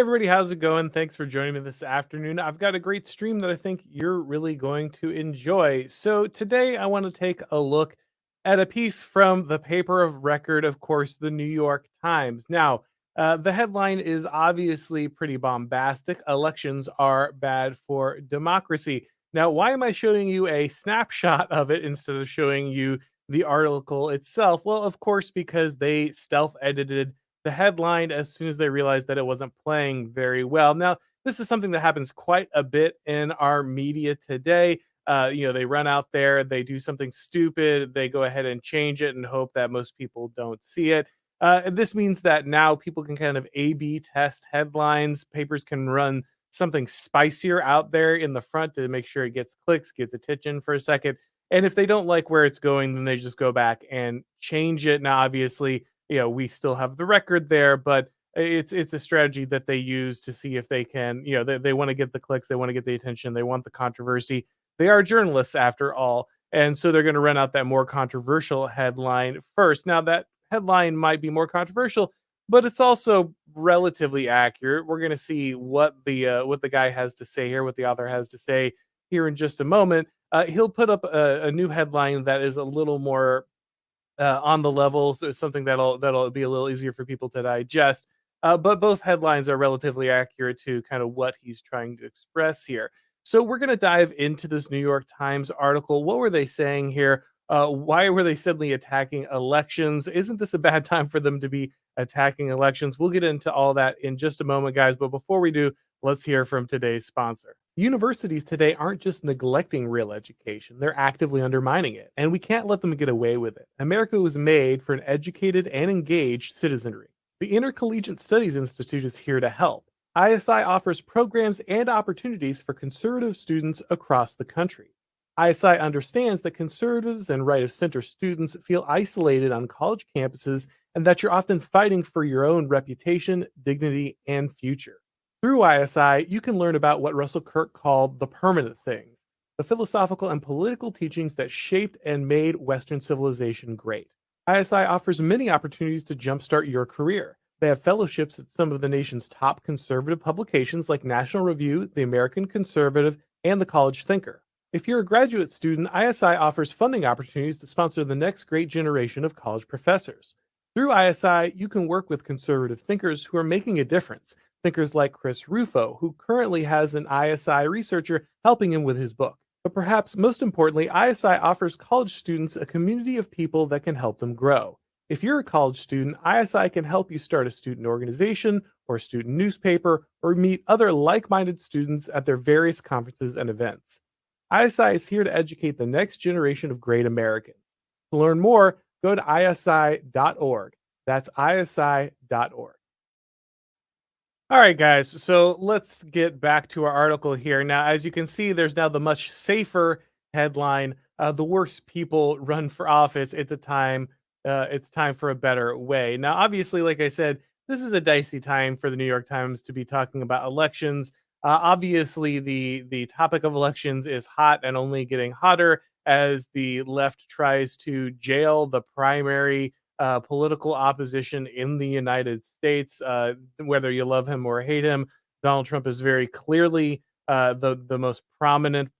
everybody, how's it going? Thanks for joining me this afternoon. I've got a great stream that I think you're really going to enjoy. So, today I want to take a look at a piece from the paper of record, of course, the New York Times. Now, the headline is obviously pretty bombastic. Elections are bad for democracy. Now, why am I showing you a snapshot of it instead of showing you the article itself? Well, of course, because they stealth edited the headline as soon as they realized that it wasn't playing very well. Now, this is something that happens quite a bit in our media today. They run out there, they do something stupid, they go ahead and change it and hope that most people don't see it. This means that now people can kind of A B test headlines. Papers can run something spicier out there in the front to make sure it gets clicks, gets attention for a second. And if they don't like where it's going, then they just go back and change it. Now, obviously, we still have the record there, but it's a strategy that they use to see if they can, they want to get the clicks, they want to get the attention, they want the controversy. They are journalists after all. And so they're going to run out that more controversial headline first. Now, that headline might be more controversial, but it's also relatively accurate. We're going to see what the guy has to say here, what the author has to say here in just a moment. He'll put up a new headline that is a little more on the level, so it's something that'll be a little easier for people to digest. But both headlines are relatively accurate to kind of what he's trying to express here. So we're going to dive into this New York Times article. What were they saying here? Why were they suddenly attacking elections? Isn't this a bad time for them to be attacking elections? We'll get into all that in just a moment, guys. But before we do, let's hear from today's sponsor. Universities today aren't just neglecting real education, they're actively undermining it, and we can't let them get away with it. America was made for an educated and engaged citizenry. The Intercollegiate Studies Institute is here to help. ISI offers programs and opportunities for conservative students across the country. ISI understands that conservatives and right of center students feel isolated on college campuses and that you're often fighting for your own reputation, dignity, and future. Through ISI, you can learn about what Russell Kirk called the permanent things, the philosophical and political teachings that shaped and made Western civilization great. ISI offers many opportunities to jumpstart your career. They have fellowships at some of the nation's top conservative publications like National Review, The American Conservative, and The College Thinker. If you're a graduate student, ISI offers funding opportunities to sponsor the next great generation of college professors. Through ISI, you can work with conservative thinkers who are making a difference. Thinkers like Chris Rufo, who currently has an ISI researcher helping him with his book. But perhaps most importantly, ISI offers college students a community of people that can help them grow. If you're a college student, ISI can help you start a student organization or a student newspaper or meet other like-minded students at their various conferences and events. ISI is here to educate the next generation of great Americans. To learn more, go to isi.org. That's isi.org. All right, guys. So let's get back to our article here. Now, as you can see, there's now the much safer headline: "The worst people run for office. It's a time. It's time for a better way." Now, obviously, like I said, this is a dicey time for the New York Times to be talking about elections. Obviously, the topic of elections is hot and only getting hotter as the left tries to jail the primary political opposition in the United States. Whether you love him or hate him, Donald Trump is very clearly the most prominent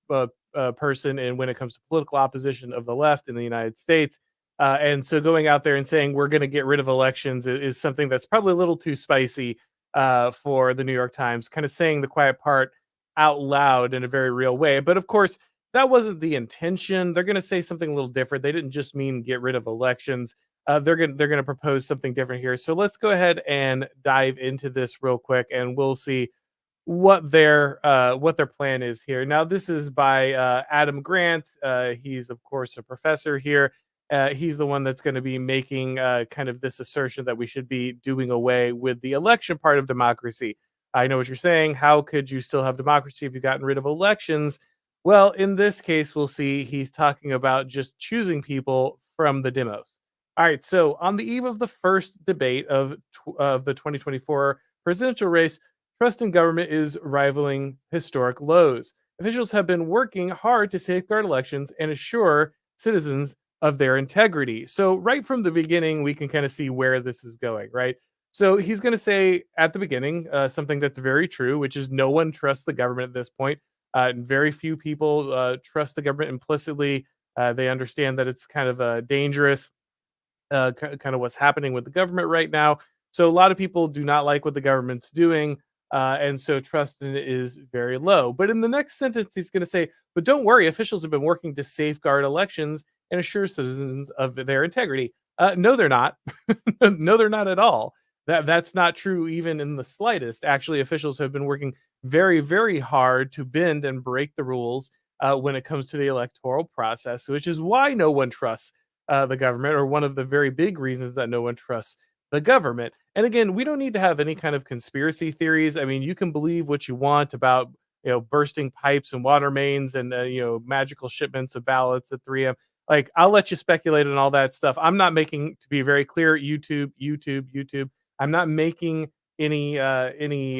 person in when it comes to political opposition of the left in the United States. And so going out there and saying we're going to get rid of elections is something that's probably a little too spicy for the New York Times, kind of saying the quiet part out loud in a very real way. But of course, that wasn't the intention. They're going to say something a little different. They didn't just mean get rid of elections. They're going to propose something different here. So let's go ahead and dive into this real quick, and we'll see what their plan is here. Now, this is by Adam Grant. He's of course a professor here. He's the one that's going to be making kind of this assertion that we should be doing away with the election part of democracy. I know what you're saying. How could you still have democracy if you've gotten rid of elections? Well, in this case, we'll see he's talking about just choosing people from the demos. All right, so on the eve of the first debate of the 2024 presidential race, trust in government is rivaling historic lows. Officials have been working hard to safeguard elections and assure citizens of their integrity. So right from the beginning, we can kind of see where this is going, right? So he's going to say at the beginning something that's very true, which is no one trusts the government at this point. Very few people trust the government implicitly. They understand that it's kind of dangerous, kind of what's happening with the government right now. So a lot of people do not like what the government's doing, and so trust in it is very low. But in the next sentence, he's going to say, "But don't worry, officials have been working to safeguard elections and assure citizens of their integrity." No, they're not. No, they're not at all. That's not true even in the slightest. Actually, officials have been working very, very hard to bend and break the rules when it comes to the electoral process, which is why no one trusts the government, or one of the very big reasons that no one trusts the government. And again, we don't need to have any kind of conspiracy theories. I mean, you can believe what you want about bursting pipes and water mains and magical shipments of ballots at 3 a.m. Like, I'll let you speculate on all that stuff. I'm not making, to be very clear, YouTube. I'm not making any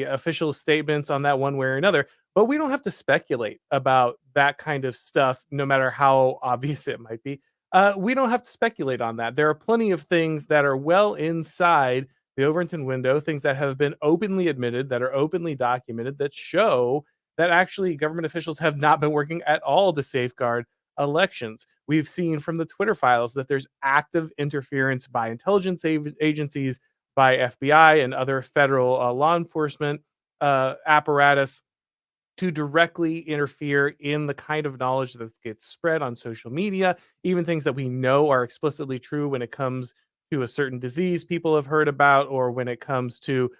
official statements on that one way or another. But we don't have to speculate about that kind of stuff, no matter how obvious it might be. We don't have to speculate on that. There are plenty of things that are well inside the Overton window, things that have been openly admitted, that are openly documented, that show that actually government officials have not been working at all to safeguard elections. We've seen from the Twitter files that there's active interference by intelligence agencies, by FBI and other federal law enforcement apparatus to directly interfere in the kind of knowledge that gets spread on social media, even things that we know are explicitly true when it comes to a certain disease people have heard about, or when it comes to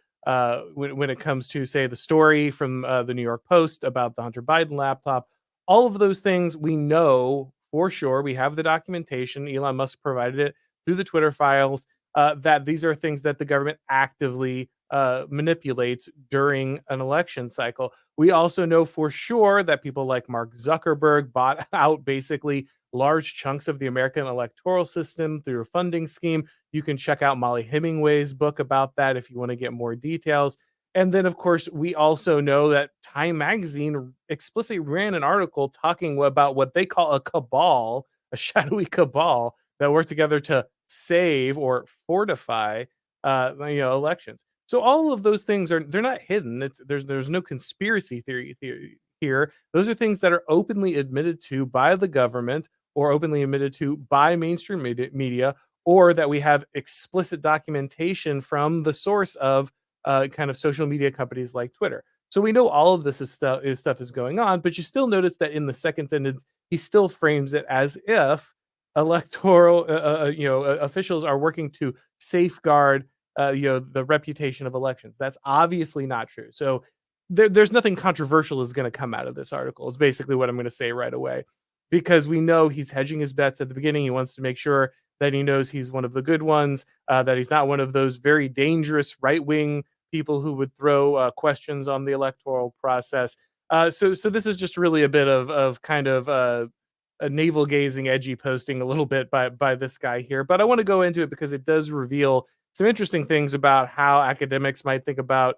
when it comes to, say, the story from the New York Post about the Hunter Biden laptop. All of those things we know for sure. We have the documentation. Elon Musk provided it through the Twitter files. That these are things that the government actively manipulates during an election cycle. We also know for sure that people like Mark Zuckerberg bought out basically large chunks of the American electoral system through a funding scheme. You can check out Molly Hemingway's book about that if you want to get more details. And then, of course, we also know that Time Magazine explicitly ran an article talking about what they call a cabal, a shadowy cabal that work together to save or fortify, elections. So all of those things they're not hidden. There's no conspiracy theory here. Those are things that are openly admitted to by the government, or openly admitted to by mainstream media, or that we have explicit documentation from the source of kind of social media companies like Twitter. So we know all of this stuff is going on, but you still notice that in the second sentence, he still frames it as if electoral officials are working to safeguard the reputation of elections. That's obviously not true. So there's nothing controversial is going to come out of this article, is basically what I'm going to say right away, because we know he's hedging his bets at the beginning. He wants to make sure that he knows he's one of the good ones, that he's not one of those very dangerous right wing people who would throw questions on the electoral process. So this is just really a bit of kind of a navel gazing, edgy posting a little bit by this guy here. But I want to go into it because it does reveal some interesting things about how academics might think about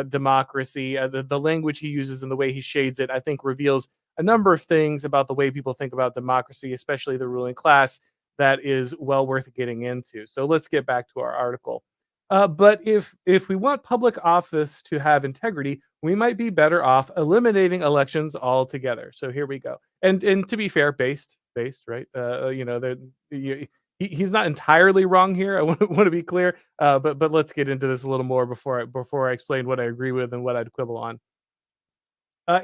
democracy. The language he uses and the way he shades it, I think, reveals a number of things about the way people think about democracy, especially the ruling class, that is well worth getting into. So let's get back to our article. But if we want public office to have integrity, we might be better off eliminating elections altogether. So here we go. And to be fair, based right. He's not entirely wrong here. I want to be clear. But let's get into this a little more before I explain what I agree with and what I'd quibble on.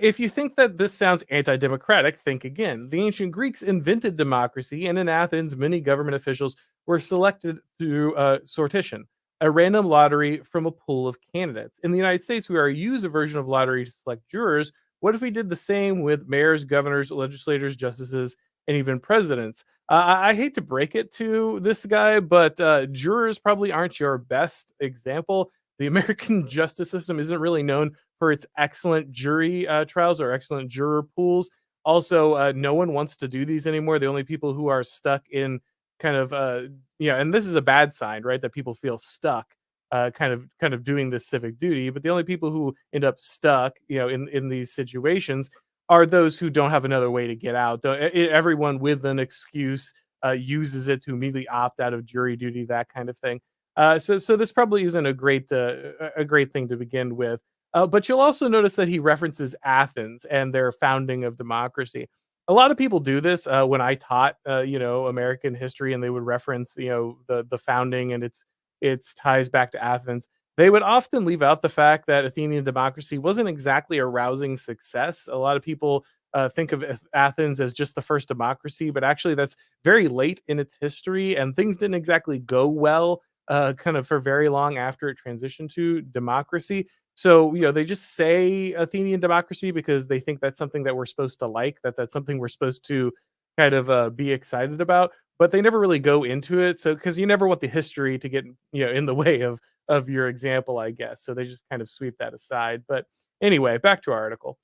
If you think that this sounds anti democratic, think again. The ancient Greeks invented democracy, and in Athens, many government officials were selected through sortition, a random lottery from a pool of candidates. In the United States, we already use a version of lottery to select jurors. What if we did the same with mayors, governors, legislators, justices, and even presidents? I hate to break it to this guy, but jurors probably aren't your best example. The American justice system isn't really known for its excellent jury trials or excellent juror pools. Also, no one wants to do these anymore. The only people who are stuck in kind of and this is a bad sign, right? That people feel stuck, kind of doing this civic duty. But the only people who end up stuck, in these situations, are those who don't have another way to get out. Everyone with an excuse uses it to immediately opt out of jury duty, that kind of thing. So this probably isn't a great thing to begin with. But you'll also notice that he references Athens and their founding of democracy. A lot of people do this when I taught, American history, and they would reference, the founding and its ties back to Athens. They would often leave out the fact that Athenian democracy wasn't exactly a rousing success. A lot of people think of Athens as just the first democracy, but actually that's very late in its history, and things didn't exactly go well kind of for very long after it transitioned to democracy. So, they just say Athenian democracy because they think that's something that we're supposed to like, that's something we're supposed to kind of be excited about, but they never really go into it. So, because you never want the history to get, in the way of your example, I guess. So they just kind of sweep that aside. But anyway, back to our article.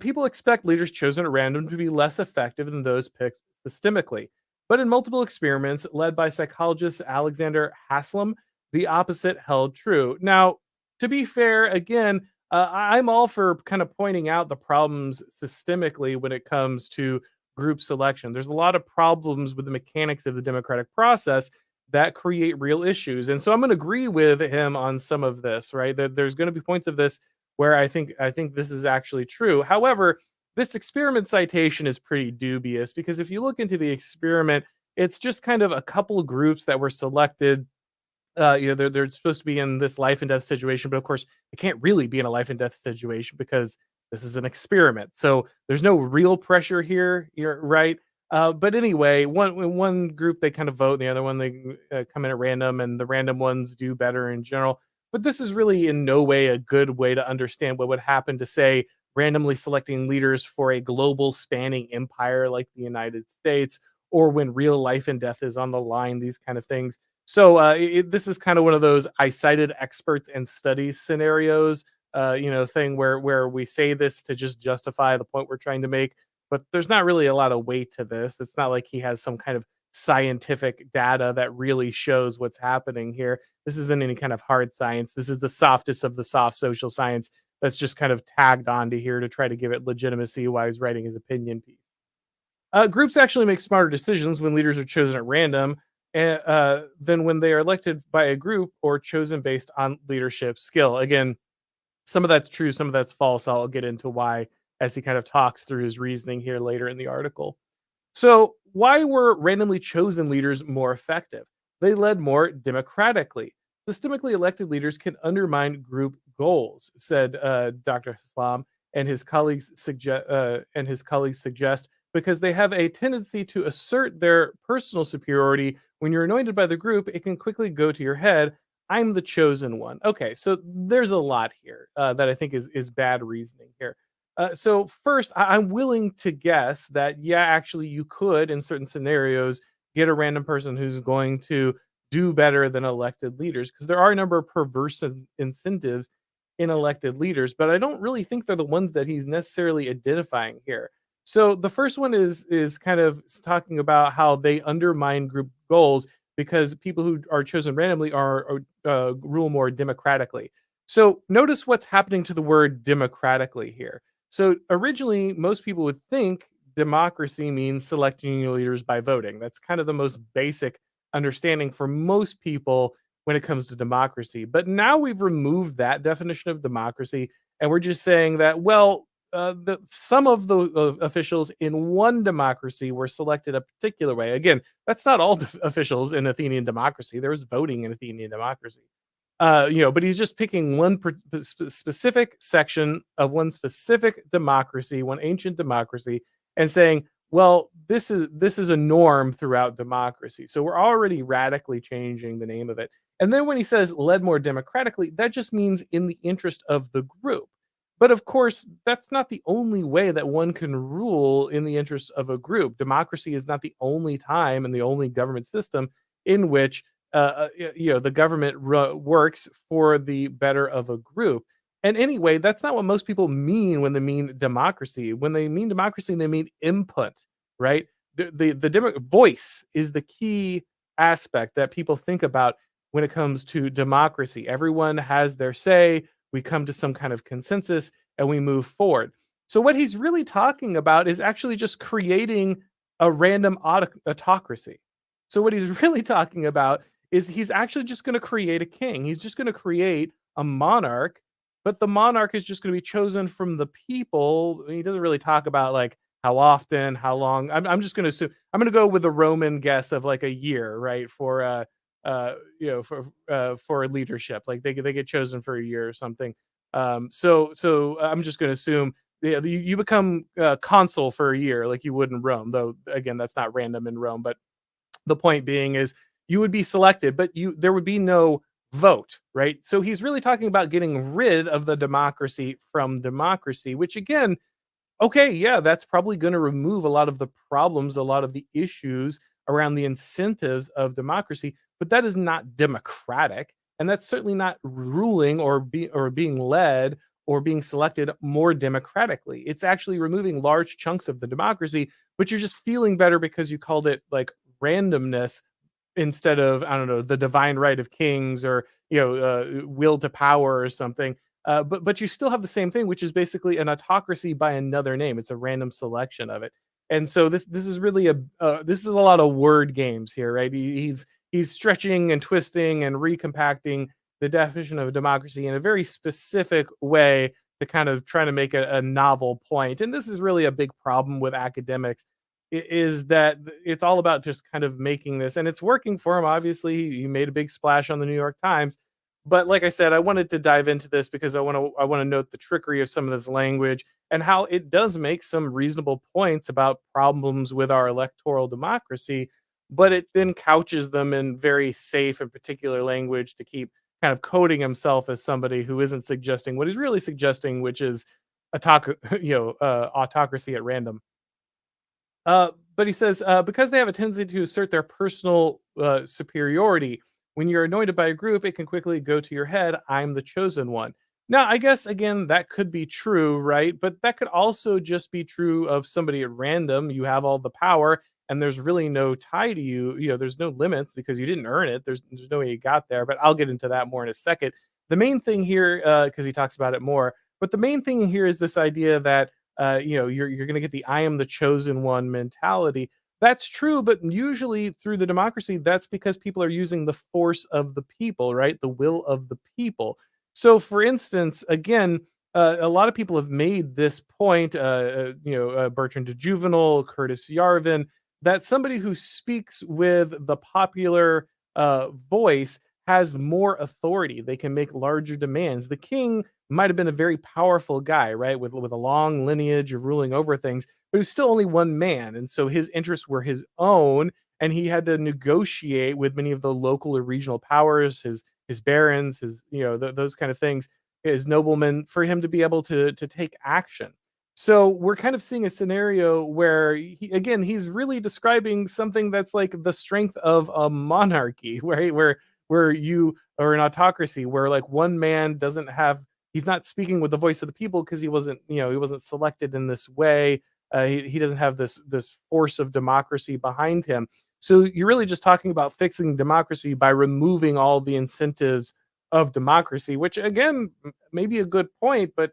People expect leaders chosen at random to be less effective than those picked systemically. But in multiple experiments led by psychologist Alexander Haslam, the opposite held true. Now, to be fair, again, I'm all for kind of pointing out the problems systemically when it comes to group selection. There's a lot of problems with the mechanics of the democratic process that create real issues. And so I'm going to agree with him on some of this, right? There's going to be points of this where I think this is actually true. However, this experiment citation is pretty dubious because if you look into the experiment, it's just kind of a couple of groups that were selected. They're supposed to be in this life and death situation, but of course, they can't really be in a life and death situation because this is an experiment. So there's no real pressure here. You're right. But anyway, one group they kind of vote, and the other one they come in at random, and the random ones do better in general. But this is really in no way a good way to understand what would happen to, say, randomly selecting leaders for a global spanning empire like the United States, or when real life and death is on the line. These kind of things. So this is kind of one of those I cited experts and studies scenarios, thing where we say this to just justify the point we're trying to make, but there's not really a lot of weight to this. It's not like he has some kind of scientific data that really shows what's happening here. This isn't any kind of hard science. This is the softest of the soft social science that's just kind of tagged onto here to try to give it legitimacy while he's writing his opinion piece. Groups actually make smarter decisions when leaders are chosen at random than when they are elected by a group or chosen based on leadership skill. Again, some of that's true, some of that's false. I'll get into why as he kind of talks through his reasoning here later in the article. So, why were randomly chosen leaders more effective? They led more democratically. Systemically elected leaders can undermine group goals, said Dr. Islam and his colleagues suggest, because they have a tendency to assert their personal superiority. When you're anointed by the group, it can quickly go to your head. I'm the chosen one. Okay, so there's a lot here that I think is bad reasoning here. So first, I'm willing to guess that yeah, actually, you could in certain scenarios get a random person who's going to do better than elected leaders because there are a number of perverse incentives in elected leaders, but I don't really think they're the ones that he's necessarily identifying here. So the first one is kind of talking about how they undermine group goals because people who are chosen randomly are rule more democratically. So notice what's happening to the word democratically here. So originally, most people would think democracy means selecting your leaders by voting. That's kind of the most basic understanding for most people when it comes to democracy. But now we've removed that definition of democracy, and we're just saying that, well, some of the officials in one democracy were selected a particular way. Again, that's not all officials in Athenian democracy. There was voting in Athenian democracy. But he's just picking one specific section of one specific democracy, one ancient democracy, and saying, well, this is a norm throughout democracy. So we're already radically changing the name of it. And then when he says led more democratically, that just means in the interest of the group. But of course, that's not the only way that one can rule in the interest of a group. Democracy is not the only time and the only government system in which the government works for the better of a group. And anyway, that's not what most people mean when they mean democracy. When they mean democracy, they mean input, right? The voice is the key aspect that people think about when it comes to democracy. Everyone has their say. We come to some kind of consensus and we move forward. So what he's really talking about is actually just creating a random autocracy. So what he's really talking about is he's actually just going to create a king. He's just going to create a monarch, but the monarch is just going to be chosen from the people. He doesn't really talk about like how often, how long. I'm just going to assume I'm going to go with a Roman guess of like a year, right? For leadership, like they get chosen for a year or something. So I'm just going to assume yeah, you become consul for a year, like you would in Rome. Though again, that's not random in Rome. But the point being is you would be selected, but you there would be no vote, right? So he's really talking about getting rid of the democracy from democracy, which again, okay, yeah, that's probably going to remove a lot of the problems, a lot of the issues around the incentives of democracy, but that is not democratic, and that's certainly not ruling or being led or being selected more democratically. It's actually removing large chunks of the democracy, but you're just feeling better because you called it like randomness instead of, I don't know, the divine right of kings or, will to power or something. But you still have the same thing, which is basically an autocracy by another name. It's a random selection of it. And so this is really this is a lot of word games here, right? He's stretching and twisting and recompacting the definition of democracy in a very specific way to kind of try to make a novel point. And this is really a big problem with academics is that it's all about just kind of making this, and it's working for him. Obviously, he made a big splash on the New York Times. But like I said, I wanted to dive into this because I want to note the trickery of some of this language and how it does make some reasonable points about problems with our electoral democracy, but it then couches them in very safe and particular language to keep kind of coding himself as somebody who isn't suggesting what he's really suggesting, which is autocracy at random. But he says, because they have a tendency to assert their personal superiority, when you're anointed by a group, it can quickly go to your head, I'm the chosen one. Now, I guess, again, that could be true, right? But that could also just be true of somebody at random. You have all the power, and there's really no tie to you. There's no limits because you didn't earn it. There's no way you got there. But I'll get into that more in a second. The main thing here, because he talks about it more, but the main thing here is this idea that you're going to get the I am the chosen one mentality. That's true, but usually through the democracy, that's because people are using the force of the people, right? The will of the people. So, for instance, again, a lot of people have made this point, Bertrand de Juvenal, Curtis Yarvin, that somebody who speaks with the popular voice has more authority. They can make larger demands. The king might have been a very powerful guy, right, with a long lineage of ruling over things, but he was still only one man, and so his interests were his own, and he had to negotiate with many of the local or regional powers, his barons, those kind of things, his noblemen, for him to be able to take action. So we're kind of seeing a scenario where he's really describing something that's like the strength of a monarchy, right? Where you or an autocracy, where like one man doesn't have he's not speaking with the voice of the people because he wasn't selected in this way. He doesn't have this force of democracy behind him. So you're really just talking about fixing democracy by removing all the incentives of democracy, which again may be a good point, but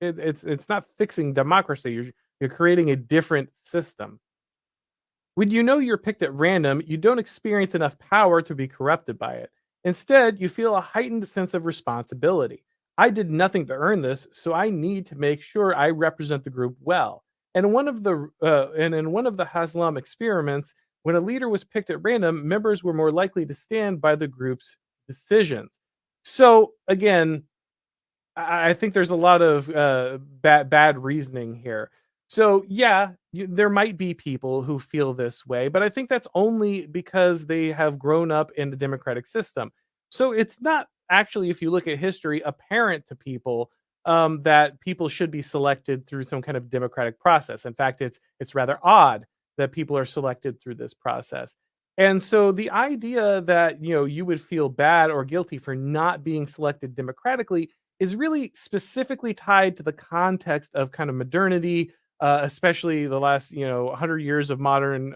it's not fixing democracy. You're creating a different system. When you know you're picked at random, you don't experience enough power to be corrupted by it. Instead, you feel a heightened sense of responsibility. I did nothing to earn this, so I need to make sure I represent the group well. And in one of the Haslam experiments, when a leader was picked at random, members were more likely to stand by the group's decisions. So again, I think there's a lot of bad reasoning here. So yeah, there might be people who feel this way, but I think that's only because they have grown up in the democratic system. So it's not actually, if you look at history, apparent to people that people should be selected through some kind of democratic process. In fact, it's rather odd that people are selected through this process. And so the idea that you would feel bad or guilty for not being selected democratically is really specifically tied to the context of kind of modernity, especially the last 100 years of modern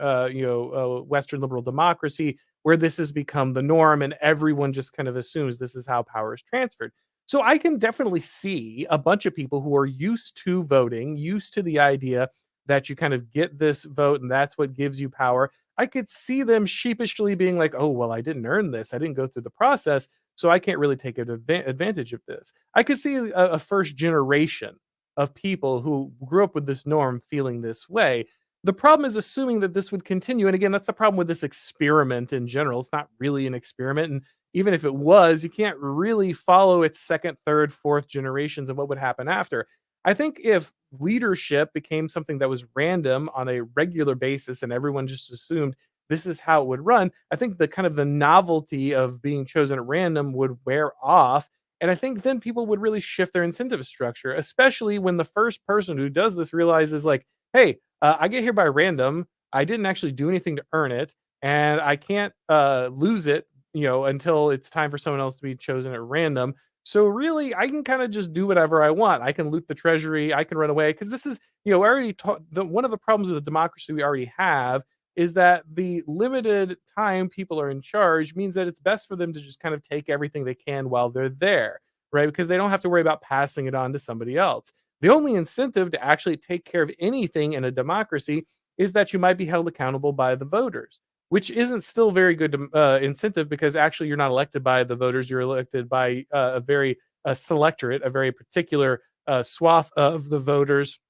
Western liberal democracy, where this has become the norm and everyone just kind of assumes this is how power is transferred. So I can definitely see a bunch of people who are used to voting, used to the idea that you kind of get this vote and that's what gives you power. I could see them sheepishly being like, "Oh, well, I didn't earn this. I didn't go through the process, so I can't really take advantage of this." I could see a first generation of people who grew up with this norm feeling this way. The problem is assuming that this would continue, and again, that's the problem with this experiment in general. It's not really an experiment, and even if it was, you can't really follow its second, third, fourth generations of what would happen after. I think if leadership became something that was random on a regular basis and everyone just assumed this is how it would run, I think the kind of the novelty of being chosen at random would wear off. And I think then people would really shift their incentive structure, especially when the first person who does this realizes, like, hey, I get here by random. I didn't actually do anything to earn it, and I can't lose it, until it's time for someone else to be chosen at random. So really, I can kind of just do whatever I want. I can loot the treasury. I can run away because this is, I already taught one of the problems with the democracy we already have is that the limited time people are in charge means that it's best for them to just kind of take everything they can while they're there, right? Because they don't have to worry about passing it on to somebody else. The only incentive to actually take care of anything in a democracy is that you might be held accountable by the voters, which isn't still very good incentive because actually you're not elected by the voters. You're elected by a very selectorate, a very particular swath of the voters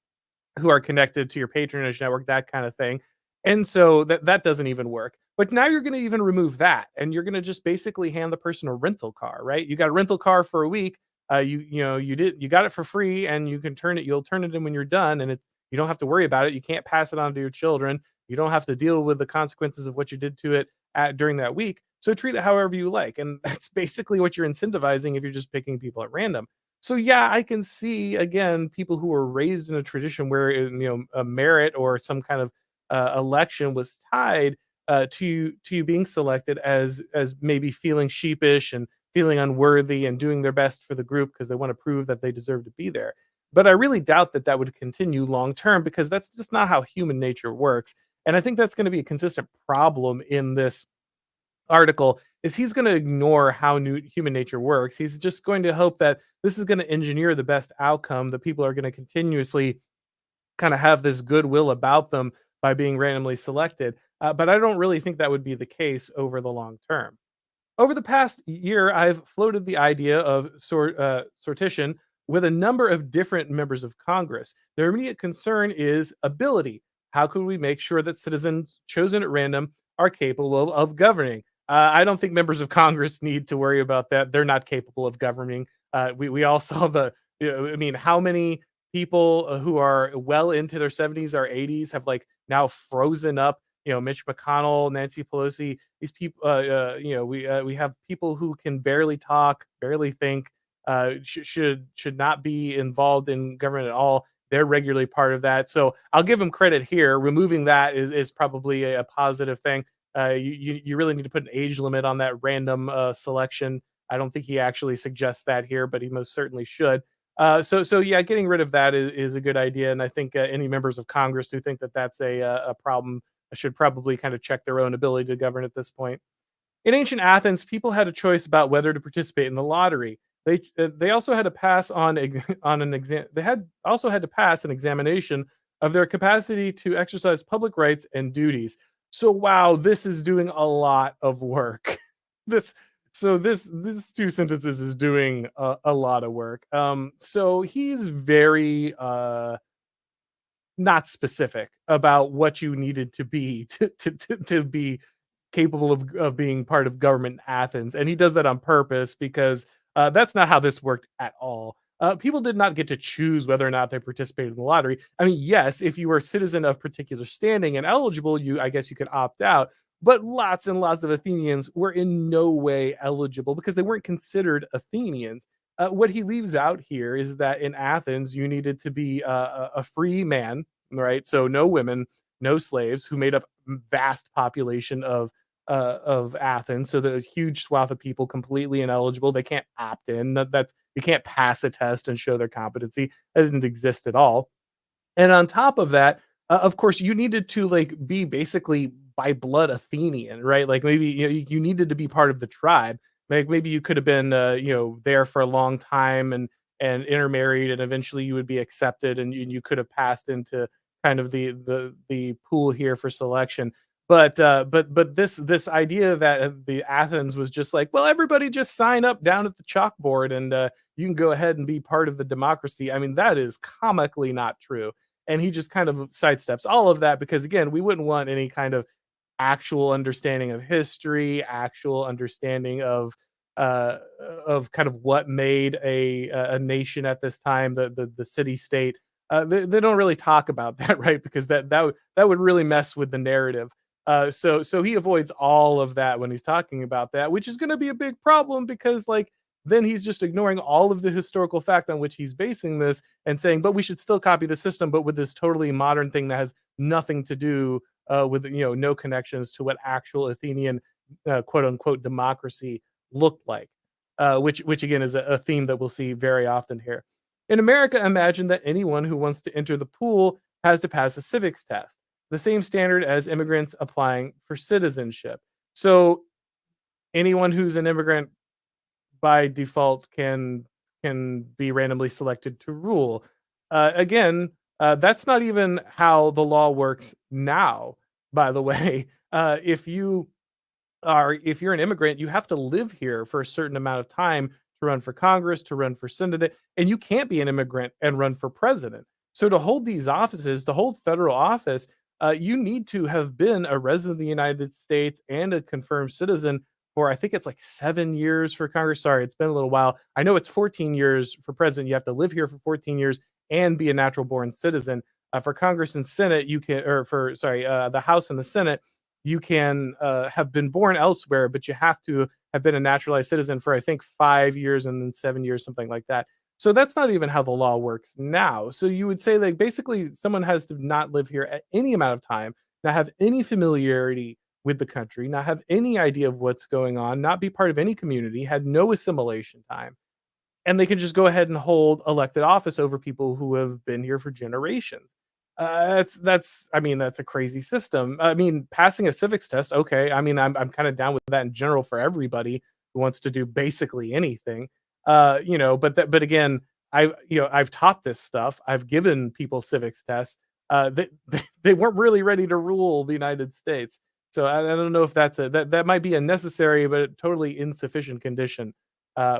who are connected to your patronage network, that kind of thing. And so that doesn't even work. But now you're going to even remove that, and you're going to just basically hand the person a rental car, right? You got a rental car for a week. You got it for free, and you can turn it. You'll turn it in when you're done, and you don't have to worry about it. You can't pass it on to your children. You don't have to deal with the consequences of what you did to it during that week. So treat it however you like, and that's basically what you're incentivizing if you're just picking people at random. So yeah, I can see again people who were raised in a tradition where a merit or some kind of election was tied to you being selected as maybe feeling sheepish and feeling unworthy and doing their best for the group because they want to prove that they deserve to be there. But I really doubt that that would continue long term because that's just not how human nature works. And I think that's going to be a consistent problem in this article is he's going to ignore how new human nature works. He's just going to hope that this is going to engineer the best outcome, that people are going to continuously kind of have this goodwill about them by being randomly selected. But I don't really think that would be the case over the long term. Over the past year, I've floated the idea of sortition with a number of different members of Congress. Their immediate concern is ability. How can we make sure that citizens chosen at random are capable of governing? I don't think members of Congress need to worry about that. They're not capable of governing. We all saw I mean, how many people who are well into their 70s or 80s have like now frozen up, Mitch McConnell, Nancy Pelosi, these people, we have people who can barely talk, barely think, should not be involved in government at all. They're regularly part of that, so I'll give them credit here. Removing that is probably a positive thing. You really need to put an age limit on that random selection. I don't think he actually suggests that here, but he most certainly should. So yeah, getting rid of that is a good idea, and I think any members of Congress who think that that's a problem should probably kind of check their own ability to govern at this point. In ancient Athens, people had a choice about whether to participate in the lottery. They also had to pass on on an exam. They had also had to pass an examination of their capacity to exercise public rights and duties. So wow, this is doing a lot of work. this this two sentences is doing a lot of work. So he's very not specific about what you needed to be to be capable of being part of government in Athens, and he does that on purpose because that's not how this worked at all. People did not get to choose whether or not they participated in the lottery. I mean, yes, if you were a citizen of particular standing and eligible, I guess you could opt out. But lots and lots of Athenians were in no way eligible because they weren't considered Athenians. What he leaves out here is that in Athens, you needed to be a free man, right? So no women, no slaves, who made up vast population of Athens. So there's a huge swath of people completely ineligible. They can't opt in. That's you can't pass a test and show their competency. That didn't exist at all. And on top of that, of course, you needed to like be basically by blood Athenian, right? Like maybe you needed to be part of the tribe. Like maybe you could have been there for a long time and intermarried, and eventually you would be accepted, and you could have passed into kind of the pool here for selection. But this idea that the Athens was just like, well, everybody just sign up down at the chalkboard and you can go ahead and be part of the democracy. I mean, that is comically not true. And he just kind of sidesteps all of that because again, we wouldn't want any kind of actual understanding of history, actual understanding uh, of kind of what made a nation at this time, the city state. They don't really talk about that, right? Because that would really mess with the narrative. So he avoids all of that when he's talking about that, which is going to be a big problem because like then he's just ignoring all of the historical fact on which he's basing this and saying, but we should still copy the system, but with this totally modern thing that has nothing to do with no connections to what actual Athenian quote unquote democracy looked like, which again is a theme that we'll see very often here. In America, imagine that anyone who wants to enter the pool has to pass a civics test, the same standard as immigrants applying for citizenship. So anyone who's an immigrant by default can be randomly selected to rule. Again, that's not even how the law works now. By the way, if you're an immigrant, you have to live here for a certain amount of time to run for Congress, to run for Senate, and you can't be an immigrant and run for president. So to hold these offices, to hold federal office, you need to have been a resident of the United States and a confirmed citizen for I think it's like 7 years for Congress. Sorry, it's been a little while. I know it's 14 years for president. You have to live here for 14 years and be a natural born citizen. For Congress and Senate, you can, or for sorry, the House and the Senate, you can have been born elsewhere, but you have to have been a naturalized citizen for I think 5 years and then 7 years, something like that. So that's not even how the law works now. So you would say like basically someone has to not live here at any amount of time, not have any familiarity with the country, not have any idea of what's going on, not be part of any community, had no assimilation time, and they can just go ahead and hold elected office over people who have been here for generations. That's I mean that's a crazy system. I mean passing a civics test, okay. I mean I'm kind of down with that in general for everybody who wants to do basically anything. But again, I've taught this stuff. I've given people civics tests. They weren't really ready to rule the United States. So I don't know if that might be a necessary but totally insufficient condition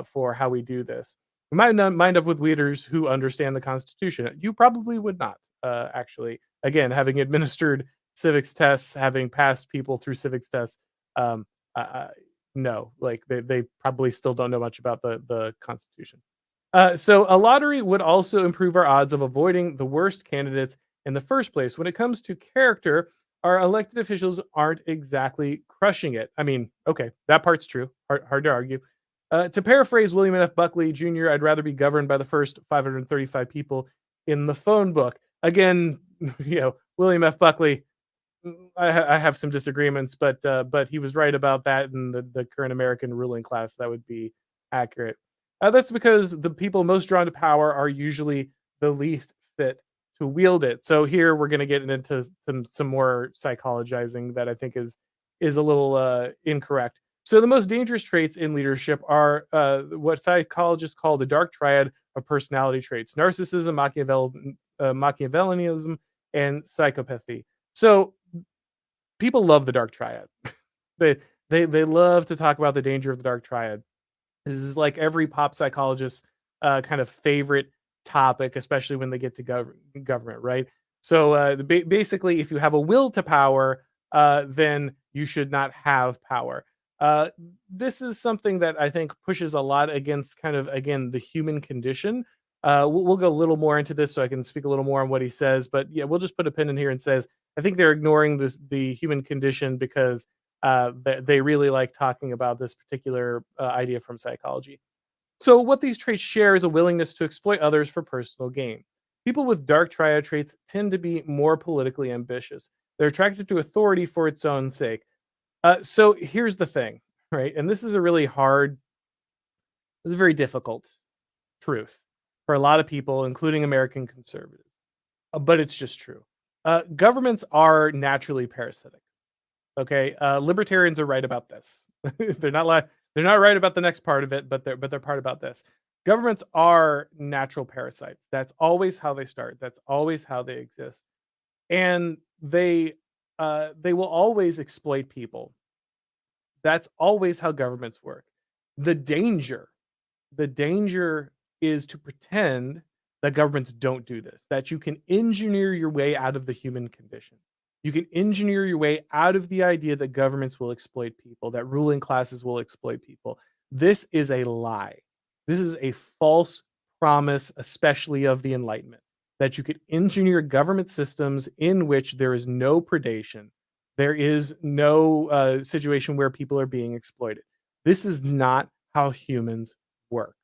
for how we do this. We might not mind up with leaders who understand the Constitution. You probably would not, actually. Again, having administered civics tests, having passed people through civics tests, um, no, like they probably still don't know much about the Constitution. So a lottery would also improve our odds of avoiding the worst candidates in the first place. When it comes to character, our elected officials aren't exactly crushing it. I mean, okay, that part's true. Hard to argue. To paraphrase William F. Buckley Jr., I'd rather be governed by the first 535 people in the phone book. Again, William F. Buckley, I have some disagreements, but he was right about that in the current American ruling class. That would be accurate. That's because the people most drawn to power are usually the least fit to wield it. So here we're going to get into some more psychologizing that I think is a little incorrect. So the most dangerous traits in leadership are what psychologists call the dark triad of personality traits: narcissism, Machiavellianism, and psychopathy. So people love the dark triad. they they love to talk about the danger of the dark triad. This is like every pop psychologist kind of favorite topic, especially when they get to government, right? So basically, if you have a will to power, then you should not have power. Uh, this is something that I think pushes a lot against kind of again the human condition. We'll go a little more into this so I can speak a little more on what he says, but yeah, we'll just put a pin in here and says I think they're ignoring the human condition because they really like talking about this particular idea from psychology. So, what these traits share is a willingness to exploit others for personal gain. People with dark triad traits tend to be more politically ambitious. They're attracted to authority for its own sake. So, here's the thing, right? And this is a really hard, this is a very difficult truth for a lot of people, including American conservatives. But it's just true. Governments are naturally parasitic. Okay, libertarians are right about this. They're not right about the next part of it, but they're part about this. Governments are natural parasites. That's always how they start. That's always how they exist, and they they will always exploit people. That's always how governments work. The danger the danger is to pretend that governments don't do this, that you can engineer your way out of the human condition. You can engineer your way out of the idea that governments will exploit people, that ruling classes will exploit people. This is a lie. This is a false promise, especially of the Enlightenment, that you could engineer government systems in which there is no predation. There is no situation where people are being exploited. This is not how humans work.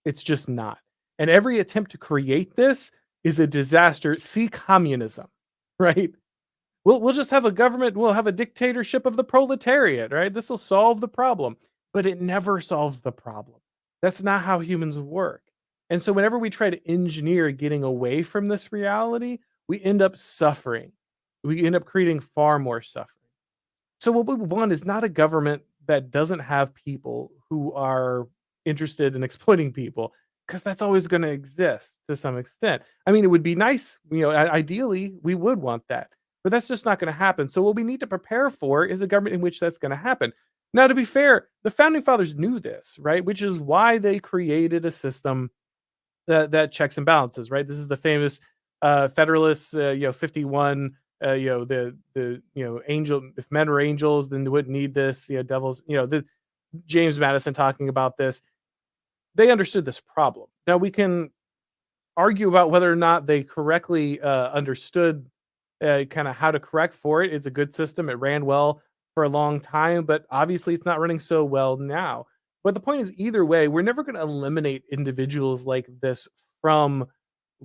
It's just not. And every attempt to create this is a disaster. See communism, right? We'll just have a government, we'll have a dictatorship of the proletariat, right? This will solve the problem, but it never solves the problem. That's not how humans work. And so whenever we try to engineer getting away from this reality, we end up suffering. We end up creating far more suffering. So what we want is not a government that doesn't have people who are interested in exploiting people, because that's always going to exist to some extent. I mean, it would be nice, ideally, we would want that, but that's just not going to happen. So what we need to prepare for is a government in which that's going to happen. Now, to be fair, the founding fathers knew this, right? Which is why they created a system that checks and balances, right? This is the famous Federalists, 51. Angel. If men were angels, then they wouldn't need this. Devils. James Madison talking about this. They understood this problem. Now we can argue about whether or not they correctly understood kind of how to correct for it. It's a good system. It ran well for a long time, but obviously it's not running so well now. But the point is, either way, we're never going to eliminate individuals like this from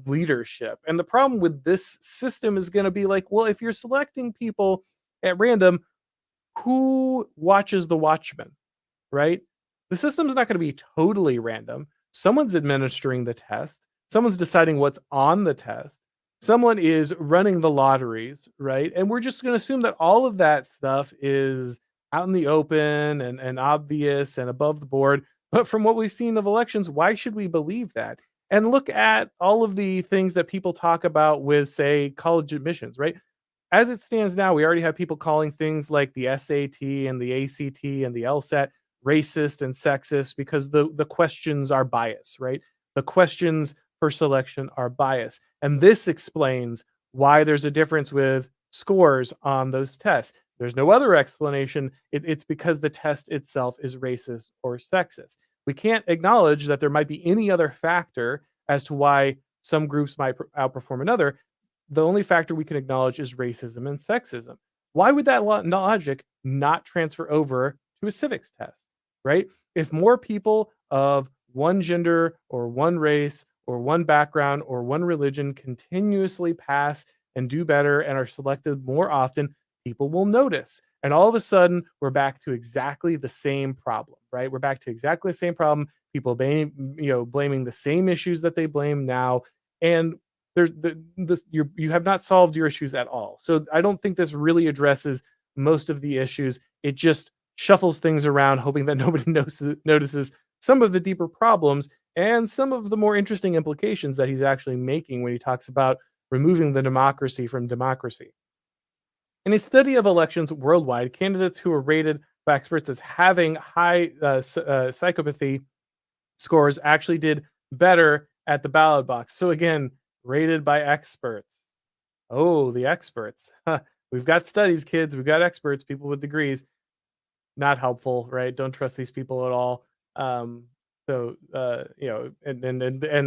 leadership. And the problem with this system is going to be like, well, if you're selecting people at random, who watches the watchman, right? The system's not going to be totally random. Someone's administering the test, someone's deciding what's on the test, someone is running the lotteries, right? And we're just going to assume that all of that stuff is out in the open and obvious and above the board. But from what we've seen of elections, why should we believe that? And look at all of the things that people talk about with, say, college admissions, right? As it stands now, we already have people calling things like the SAT and the ACT and the LSAT racist and sexist because the questions are biased, right? The questions for selection are biased. And this explains why there's a difference with scores on those tests. There's no other explanation. It's because the test itself is racist or sexist. We can't acknowledge that there might be any other factor as to why some groups might outperform another. The only factor we can acknowledge is racism and sexism. Why would that logic not transfer over to a civics test, right? If more people of one gender or one race or one background or one religion continuously pass and do better and are selected more often, people will notice. And all of a sudden, we're back to exactly the same problem, right? We're back to exactly the same problem. People blaming the same issues that they blame now. And you have not solved your issues at all. So I don't think this really addresses most of the issues. It just shuffles things around, hoping that nobody notices some of the deeper problems and some of the more interesting implications that he's actually making when he talks about removing the democracy from democracy. In a study of elections worldwide, candidates who were rated by experts as having high psychopathy scores actually did better at the ballot box. So again, rated by experts. Oh, the experts. We've got studies, kids. We've got experts, people with degrees. Not helpful, right? Don't trust these people at all. And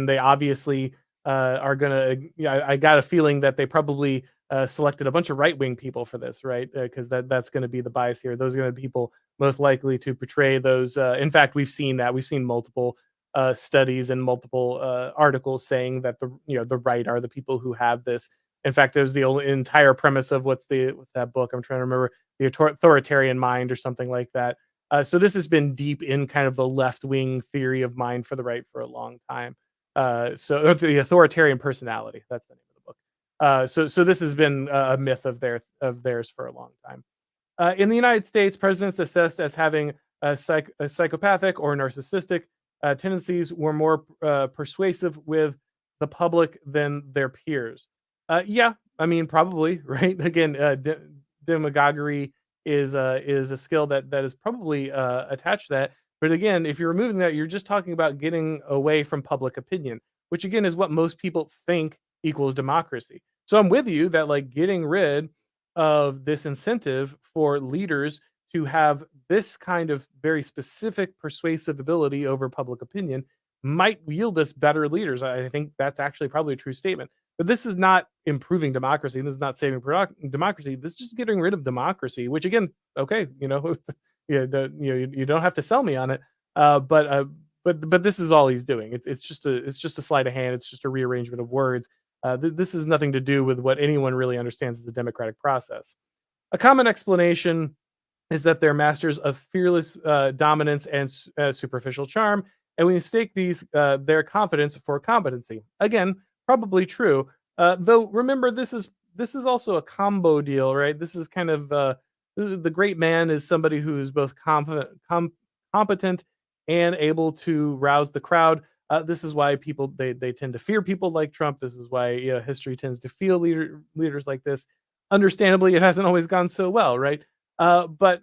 they obviously are gonna. I got a feeling that they probably selected a bunch of right-wing people for this, right? Because that's going to be the bias here. Those are going to be people most likely to portray those. In fact, we've seen that. We've seen multiple studies and multiple articles saying that the right are the people who have this. In fact, there's the only entire premise of what's that book? I'm trying to remember, the authoritarian mind or something like that. So this has been deep in kind of the left-wing theory of mind for the right for a long time. So the authoritarian personality, that's the name of the book. So this has been a myth of theirs for a long time. In the United States, presidents assessed as having a psychopathic or narcissistic tendencies were more persuasive with the public than their peers. Yeah, I mean, probably, right? Again, demagoguery is a skill that is probably attached to that. But again, if you're removing that, you're just talking about getting away from public opinion, which again is what most people think equals democracy. So I'm with you that like getting rid of this incentive for leaders to have this kind of very specific persuasive ability over public opinion might yield us better leaders. I think that's actually probably a true statement. But this is not improving democracy. This is not saving democracy. This is just getting rid of democracy. Which again, okay, yeah, you don't have to sell me on it. But this is all he's doing. It's just a sleight of hand. It's just a rearrangement of words. This has nothing to do with what anyone really understands as the democratic process. A common explanation is that they're masters of fearless dominance and superficial charm, and we mistake their confidence for competency. Again, probably true. Though remember, this is also a combo deal, right? This is kind of this is the great man is somebody who is both competent and able to rouse the crowd. This is why people they tend to fear people like Trump. This is why history tends to feel leaders like this. Understandably, it hasn't always gone so well, right? But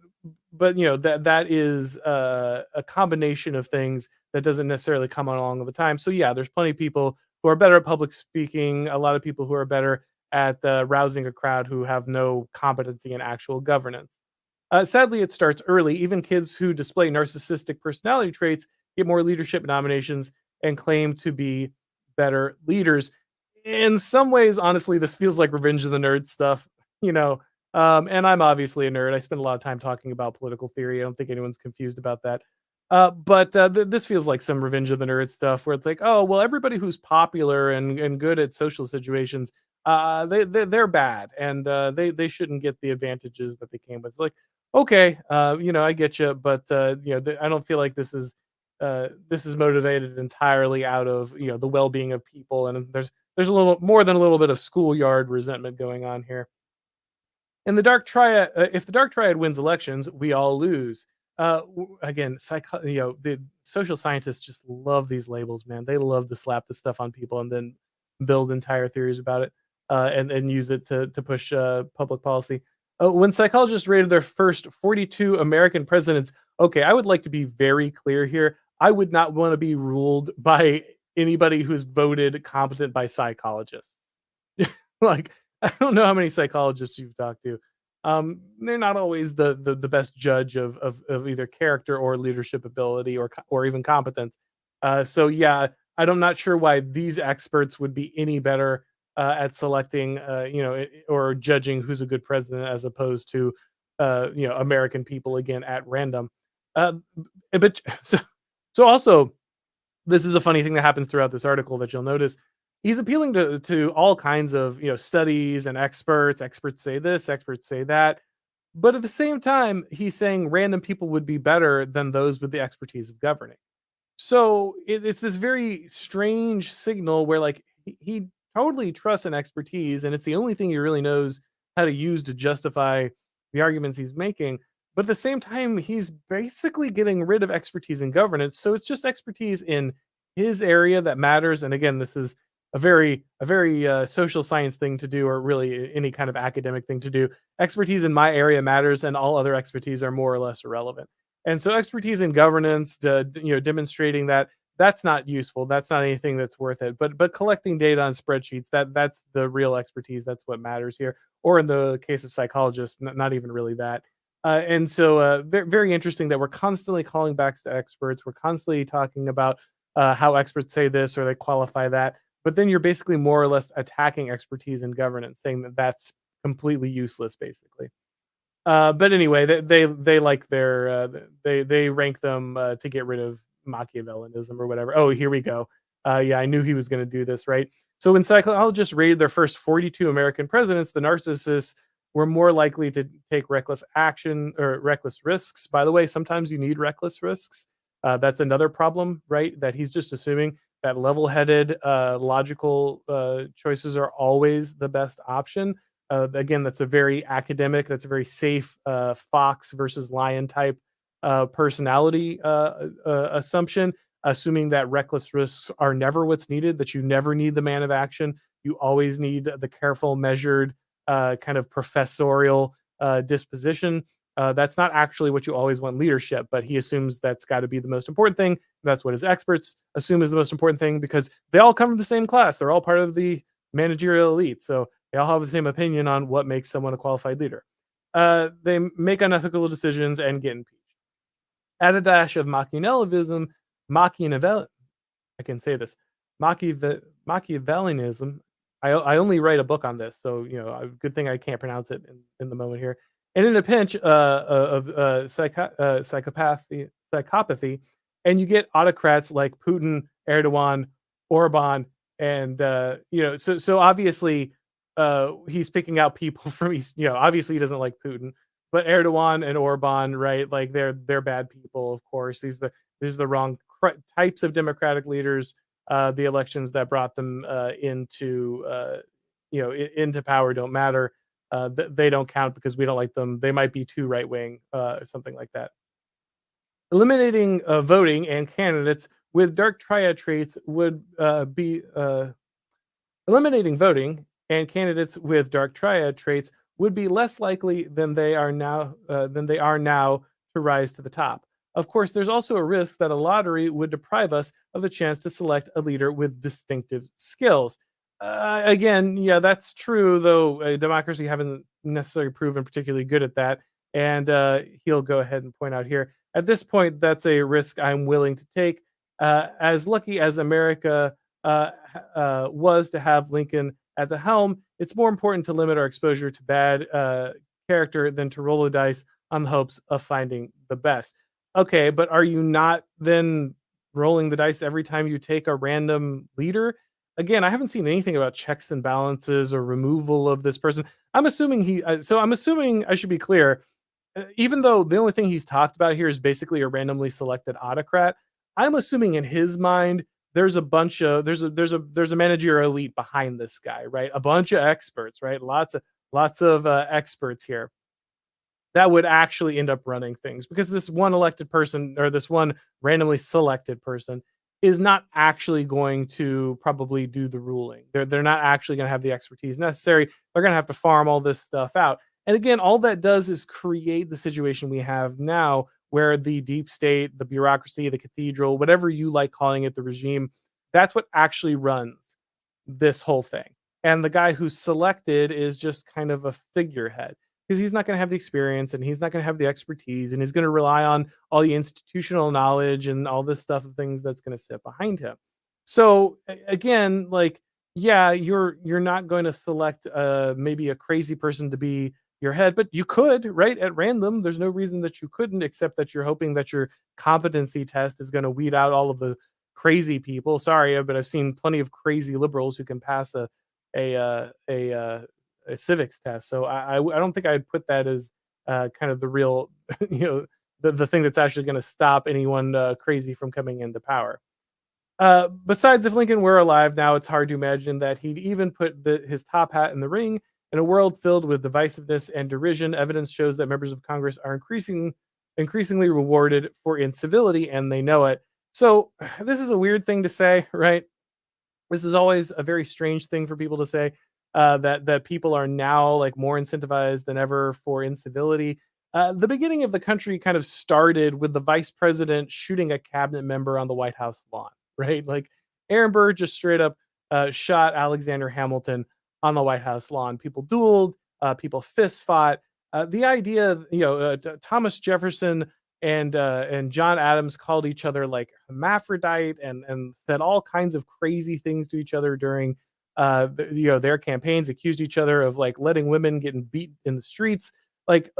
that is a combination of things that doesn't necessarily come along all the time. So yeah, there's plenty of people who are better at public speaking. A lot of people who are better at rousing a crowd who have no competency in actual governance. Sadly, it starts early. Even kids who display narcissistic personality traits get more leadership nominations and claim to be better leaders. In some ways, honestly, this feels like Revenge of the Nerds stuff. You know, and I'm obviously a nerd. I spend a lot of time talking about political theory. I don't think anyone's confused about that. But this feels like some Revenge of the Nerds stuff, where it's like, oh well, everybody who's popular and good at social situations, they're bad, and they shouldn't get the advantages that they came with. It's like, okay, I get you, but I don't feel like this is motivated entirely out of the well being of people, and there's a little more than a little bit of schoolyard resentment going on here. In the dark triad, if the dark triad wins elections, we all lose. Again, the social scientists just love these labels, man. They love to slap this stuff on people and then build entire theories about it, and use it to push public policy. When psychologists rated their first 42 American presidents, okay, I would like to be very clear here. I would not want to be ruled by anybody who's voted competent by psychologists. Like, I don't know how many psychologists you've talked to. They're not always the best judge of either character or leadership ability or even competence. So yeah, I'm not sure why these experts would be any better at selecting, or judging who's a good president as opposed to, American people again at random. Uh, but so also this is a funny thing that happens throughout this article that you'll notice. He's appealing to all kinds of studies and experts. Experts say this, experts say that, but at the same time, he's saying random people would be better than those with the expertise of governing. So it's this very strange signal where like he totally trusts an expertise, and it's the only thing he really knows how to use to justify the arguments he's making. But at the same time, he's basically getting rid of expertise in governance. So it's just expertise in his area that matters. And again, this is a very social science thing to do, or really any kind of academic thing to do. Expertise in my area matters, and all other expertise are more or less irrelevant. And so, expertise in governance, demonstrating that's not useful. That's not anything that's worth it. But collecting data on spreadsheets, that's the real expertise. That's what matters here. Or in the case of psychologists, not even really that. And so, very, very interesting that we're constantly calling back to experts. We're constantly talking about how experts say this or they qualify that. But then you're basically more or less attacking expertise in governance, saying that that's completely useless, basically. But anyway, they like they rank them to get rid of Machiavellianism or whatever. Oh, here we go. Yeah, I knew he was going to do this, right? So when psychologists rated their first 42 American presidents, the narcissists were more likely to take reckless action or reckless risks. By the way, sometimes you need reckless risks. That's another problem, right? That he's just assuming that level-headed, logical choices are always the best option. Again, that's a very academic, that's a very safe fox versus lion type personality assumption, assuming that reckless risks are never what's needed, that you never need the man of action. You always need the careful, measured, kind of professorial disposition. That's not actually what you always want leadership, but he assumes that's got to be the most important thing. That's what his experts assume is the most important thing because they all come from the same class. They're all part of the managerial elite. So they all have the same opinion on what makes someone a qualified leader. They make unethical decisions and get impeached. Add a dash of Machiavelli, I can say this, Machiavellianism. I only write a book on this, so a good thing I can't pronounce it in the moment here. And in a pinch of psychopathy, and you get autocrats like Putin, Erdogan, Orban, and so obviously he's picking out people from East. Obviously he doesn't like Putin, but Erdogan and Orban, right? Like they're bad people, of course. These are the wrong types of democratic leaders. The elections that brought them into power don't matter. They don't count because we don't like them. They might be too right wing or something like that. Eliminating voting and candidates with dark triad traits would be eliminating voting and candidates with dark triad traits would be less likely than they are now to rise to the top. Of course, there's also a risk that a lottery would deprive us of the chance to select a leader with distinctive skills. Again, yeah, that's true, though democracy haven't necessarily proven particularly good at that. And he'll go ahead and point out here at this point, that's a risk I'm willing to take. As lucky as America was to have Lincoln at the helm, it's more important to limit our exposure to bad character than to roll the dice on the hopes of finding the best. Okay, but are you not then rolling the dice every time you take a random leader? Again, I haven't seen anything about checks and balances or removal of this person. I'm assuming I'm assuming I should be clear. Even though the only thing he's talked about here is basically a randomly selected autocrat, I'm assuming in his mind there's a bunch of there's a managerial elite behind this guy, right? A bunch of experts, right? Lots of experts here that would actually end up running things because this one elected person or this one randomly selected person is not actually going to probably do the ruling. They're not actually going to have the expertise necessary. They're going to have to farm all this stuff out. And again, all that does is create the situation we have now where the deep state, the bureaucracy, the cathedral, whatever you like calling it, the regime, that's what actually runs this whole thing. And the guy who's selected is just kind of a figurehead because he's not going to have the experience and he's not going to have the expertise and he's going to rely on all the institutional knowledge and all this stuff and things that's going to sit behind him. So again, like, yeah, you're not going to select maybe a crazy person to be your head, but you could, right, at random. There's no reason that you couldn't, except that you're hoping that your competency test is going to weed out all of the crazy people. Sorry, but I've seen plenty of crazy liberals who can pass a uh, a, uh, a civics test. So I don't think I'd put that as kind of the real, you know, the thing that's actually going to stop anyone crazy from coming into power. Besides, if Lincoln were alive now, it's hard to imagine that he'd even put his top hat in the ring. In a world filled with divisiveness and derision, evidence shows that members of Congress are increasingly rewarded for incivility, and they know it. So, this is a weird thing to say, right? This is always a very strange thing for people to say, that people are now like more incentivized than ever for incivility. The beginning of the country kind of started with the vice president shooting a cabinet member on the White House lawn, right? Like Aaron Burr just straight up shot Alexander Hamilton on the White House lawn. People dueled, people fist fought. The idea, Thomas Jefferson and John Adams called each other like hermaphrodite and said all kinds of crazy things to each other during their campaigns, accused each other of like letting women getting beat in the streets. Like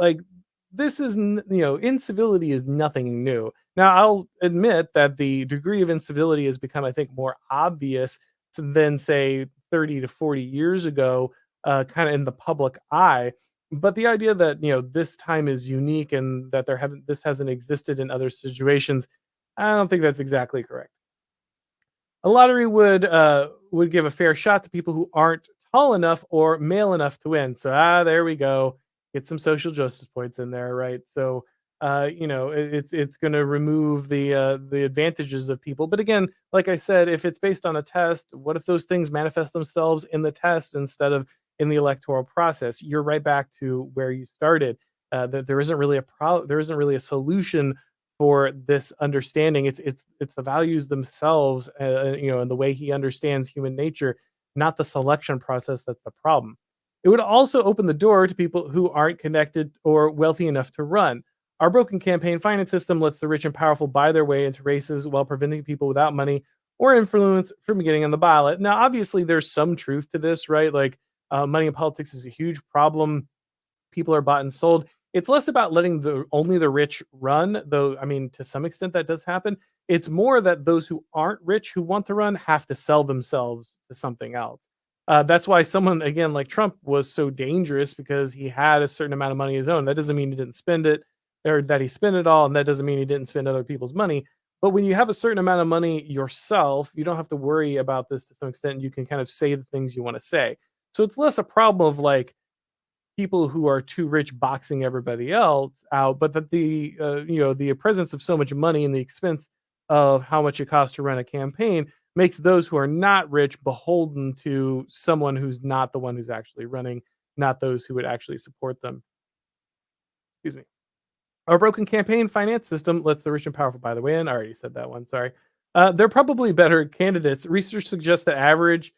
this is incivility is nothing new. Now I'll admit that the degree of incivility has become, I think, more obvious than say 30 to 40 years ago, kind of in the public eye. But the idea that this time is unique and that this hasn't existed in other situations, I don't think that's exactly correct. A lottery would give a fair shot to people who aren't tall enough or male enough to win. So there we go. Get some social justice points in there, right? So it's going to remove the advantages of people. But again, like I said, if it's based on a test, what if those things manifest themselves in the test instead of in the electoral process. You're right back to where you started. That there isn't really there isn't really a solution for this understanding. It's the values themselves, and the way he understands human nature, not the selection process that's the problem. It would also open the door to people who aren't connected or wealthy enough to run. Our broken campaign finance system lets the rich and powerful buy their way into races while preventing people without money or influence from getting on the ballot. Now, obviously, there's some truth to this, right? Like, money in politics is a huge problem. People are bought and sold. It's less about letting the only the rich run, though. I mean, to some extent, that does happen. It's more that those who aren't rich who want to run have to sell themselves to something else. That's why someone again like Trump was so dangerous because he had a certain amount of money of his own. That doesn't mean he didn't spend it or that he spent it all, and that doesn't mean he didn't spend other people's money. But when you have a certain amount of money yourself, you don't have to worry about this to some extent. You can kind of say the things you want to say. So it's less a problem of like people who are too rich boxing everybody else out, but that the presence of so much money and the expense of how much it costs to run a campaign makes those who are not rich beholden to someone who's not the one who's actually running, not those who would actually support them. Excuse me. Our broken campaign finance system lets the rich and powerful buy the way in. I already said that one. Sorry. They're probably better candidates. Research suggests that average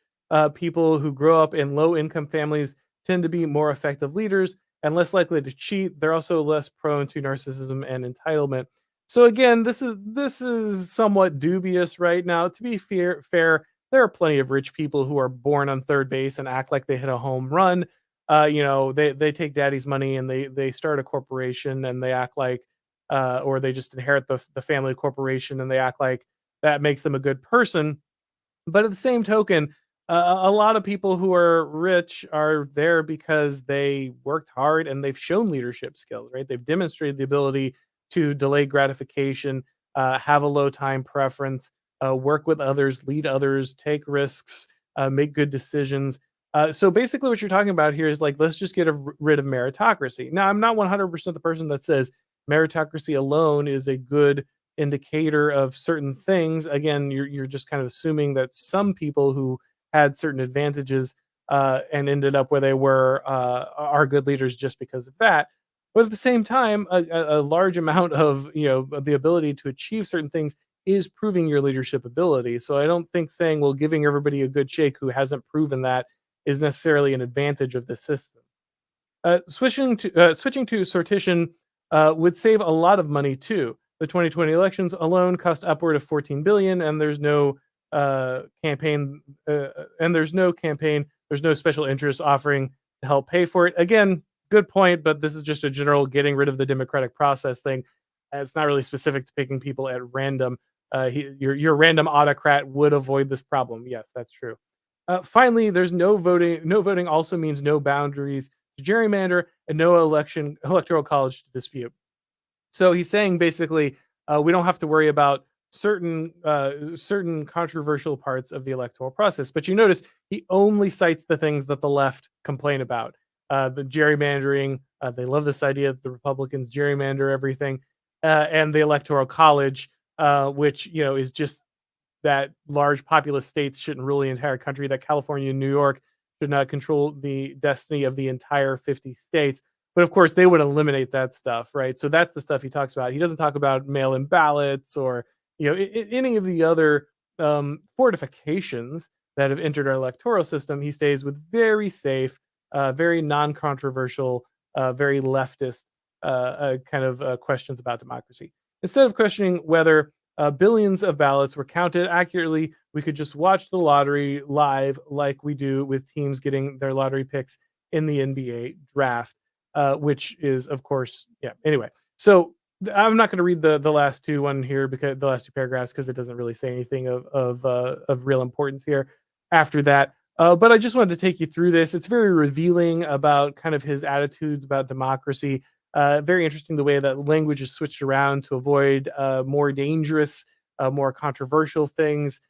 people who grow up in low income families tend to be more effective leaders and less likely to cheat. They're also less prone to narcissism and entitlement. So again, this is somewhat dubious right now. To be fair, there are plenty of rich people who are born on third base and act like they hit a home run. They take daddy's money and they start a corporation and they act like, or they just inherit the family corporation and they act like that makes them a good person. But at the same token, a lot of people who are rich are there because they worked hard and they've shown leadership skills, right? They've demonstrated the ability to delay gratification, have a low time preference, work with others, lead others, take risks, make good decisions. So basically, what you're talking about here is like, let's just rid of meritocracy. Now, I'm not 100% the person that says meritocracy alone is a good indicator of certain things. Again, you're just kind of assuming that some people who had certain advantages and ended up where they were are good leaders just because of that. But at the same time, a large amount of the ability to achieve certain things is proving your leadership ability. So I don't think saying, well, giving everybody a good shake who hasn't proven that is necessarily an advantage of the system. Switching to sortition would save a lot of money too. The 2020 elections alone cost upward of 14 billion, and there's no campaign, and there's no campaign. There's no special interest offering to help pay for it. Again, good point, but this is just a general getting rid of the democratic process thing. It's not really specific to picking people at random. Your random autocrat would avoid this problem. Yes, that's true. Finally, there's no voting. No voting also means no boundaries to gerrymander and no electoral college to dispute. So he's saying basically, we don't have to worry about certain controversial parts of the electoral process. But you notice he only cites the things that the left complain about. The gerrymandering, they love this idea that the Republicans gerrymander everything, and the electoral college, which is just that large populous states shouldn't rule the entire country, that California and New York should not control the destiny of the entire 50 states. But of course, they would eliminate that stuff, right? So that's the stuff he talks about. He doesn't talk about mail-in ballots or any of the other fortifications that have entered our electoral system. He stays with very safe, very non-controversial, very leftist kind of questions about democracy. Instead of questioning whether billions of ballots were counted accurately, we could just watch the lottery live like we do with teams getting their lottery picks in the NBA draft, which is, of course, yeah. Anyway, so I'm not going to read the last one here, because the last two paragraphs, because it doesn't really say anything of real importance here after that. But I just wanted to take you through this. It's very revealing about kind of his attitudes about democracy. Very interesting the way that language is switched around to avoid more dangerous, more controversial things.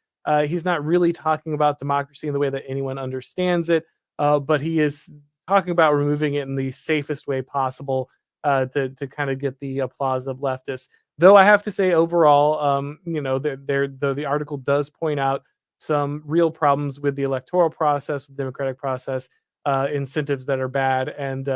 He's not really talking about democracy in the way that anyone understands it, but he is talking about removing it in the safest way possible to kind of get the applause of leftists. Though I have to say, overall, the article does point out some real problems with the electoral process, the democratic process. incentives that are bad. And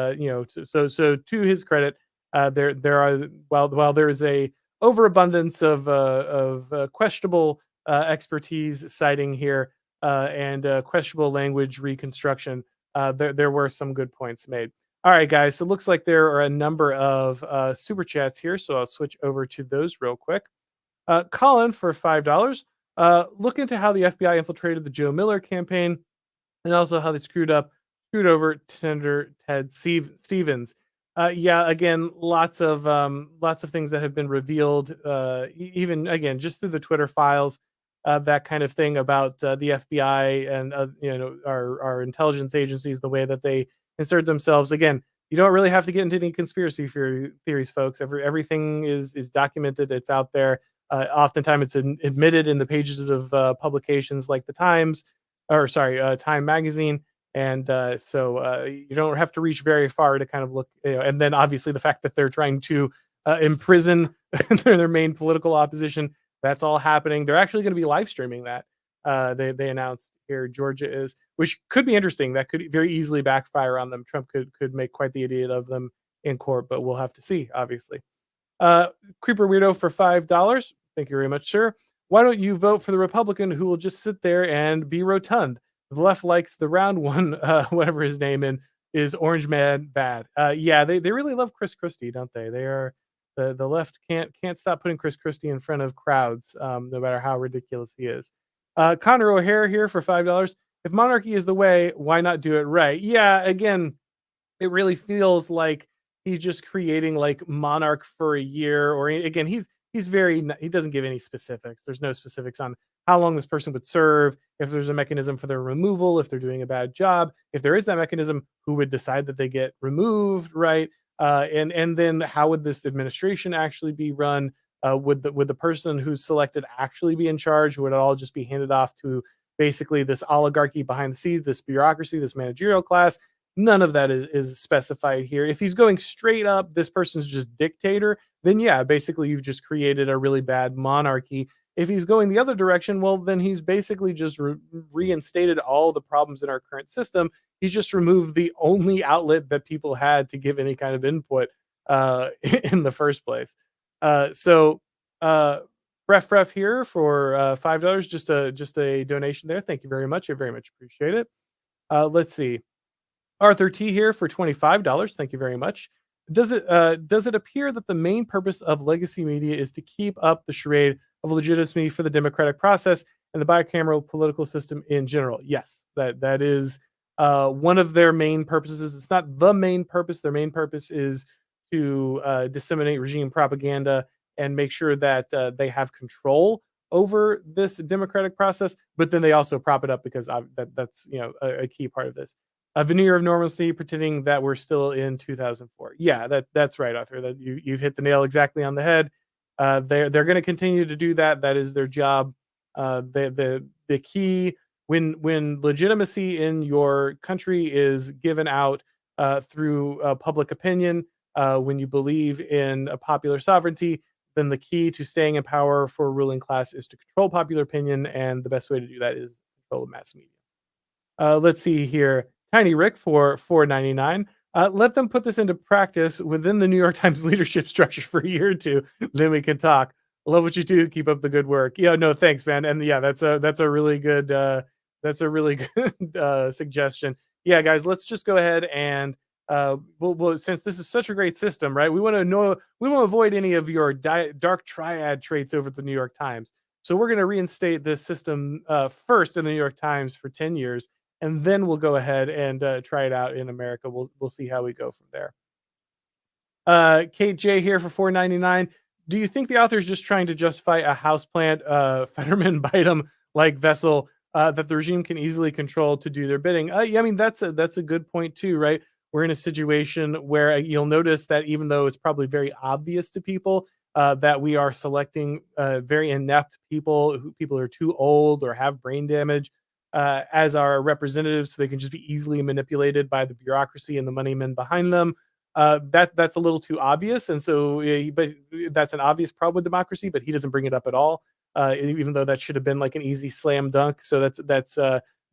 so to his credit, there are while there is a overabundance of questionable expertise citing here and questionable language reconstruction, there were some good points made. All right, guys. So it looks like there are a number of super chats here, so I'll switch over to those real quick. Colin for $5. Look into how the FBI infiltrated the Joe Miller campaign and also how they screwed over Senator Ted Stevens. Yeah, again, lots of things that have been revealed, even again just through the Twitter files, that kind of thing about the FBI and our intelligence agencies, the way that they insert themselves. Again, you don't really have to get into any conspiracy theories, folks. Everything is documented. It's out there. Oftentimes, it's admitted in the pages of publications like the Times, or sorry, Time magazine. And you don't have to reach very far to kind of look. And then obviously the fact that they're trying to imprison their main political opposition, that's all happening. They're actually going to be live streaming that. They announced here Georgia is, which could be interesting. That could very easily backfire on them. Trump could make quite the idiot of them in court, but we'll have to see. Obviously, Creeper Weirdo for $5. Thank you very much, sir. Why don't you vote for the Republican who will just sit there and be rotund? The left likes the round one, whatever his name is Orange Man Bad. Yeah, they really love Chris Christie, don't they? They are the left can't stop putting Chris Christie in front of crowds, no matter how ridiculous he is. Connor O'Hare here for $5. If monarchy is the way, why not do it right? Yeah, again, it really feels like he's just creating like monarch for a year, or again, he doesn't give any specifics. There's no specifics on how long this person would serve, if there's a mechanism for their removal, if they're doing a bad job, if there is that mechanism, who would decide that they get removed, right? And then how would this administration actually be run? Would the person who's selected actually be in charge? Would it all just be handed off to basically this oligarchy behind the scenes, this bureaucracy, this managerial class? None of that is specified here. If he's going straight up, this person's just dictator, then yeah, basically you've just created a really bad monarchy. If he's going the other direction, well, then he's basically just reinstated all the problems in our current system. He's just removed the only outlet that people had to give any kind of input in the first place. Ref here for $5, just a donation there. Thank you very much. I very much appreciate it. Let's see. Arthur T here for $25. Thank you very much. Does it appear that the main purpose of legacy media is to keep up the charade of legitimacy for the democratic process and the bicameral political system in general? Yes, that is one of their main purposes. It's not the main purpose. Their main purpose is to disseminate regime propaganda and make sure that they have control over this democratic process. But then they also prop it up because that's a key part of this. A veneer of normalcy, pretending that we're still in 2004. Yeah, that's right, Arthur. That you've hit the nail exactly on the head. They're going to continue to do that. That is their job. The key when legitimacy in your country is given out through public opinion, when you believe in a popular sovereignty, then the key to staying in power for a ruling class is to control popular opinion, and the best way to do that is control the mass media. Let's see here. Tiny Rick for $4.99. Let them put this into practice within the New York Times leadership structure for a year or two. Then we can talk. Love what you do. Keep up the good work. Yeah, no, thanks, man. And yeah, that's a really good suggestion. Yeah, guys, let's just go ahead and we'll since this is such a great system, right? We want to avoid any of your dark triad traits over at the New York Times. So we're going to reinstate this system first in the New York Times for 10 years. And then we'll go ahead and try it out in America. We'll see how we go from there. Kate J here for $4.99. Do you think the author is just trying to justify a houseplant, Fetterman bite 'em like vessel that the regime can easily control to do their bidding? Yeah, I mean that's a good point too, right? We're in a situation where you'll notice that even though it's probably very obvious to people that we are selecting very inept people who are too old or have brain damage as our representatives, so they can just be easily manipulated by the bureaucracy and the money men behind them. That's a little too obvious, and so but that's an obvious problem with democracy. But he doesn't bring it up at all, even though that should have been like an easy slam dunk. So that's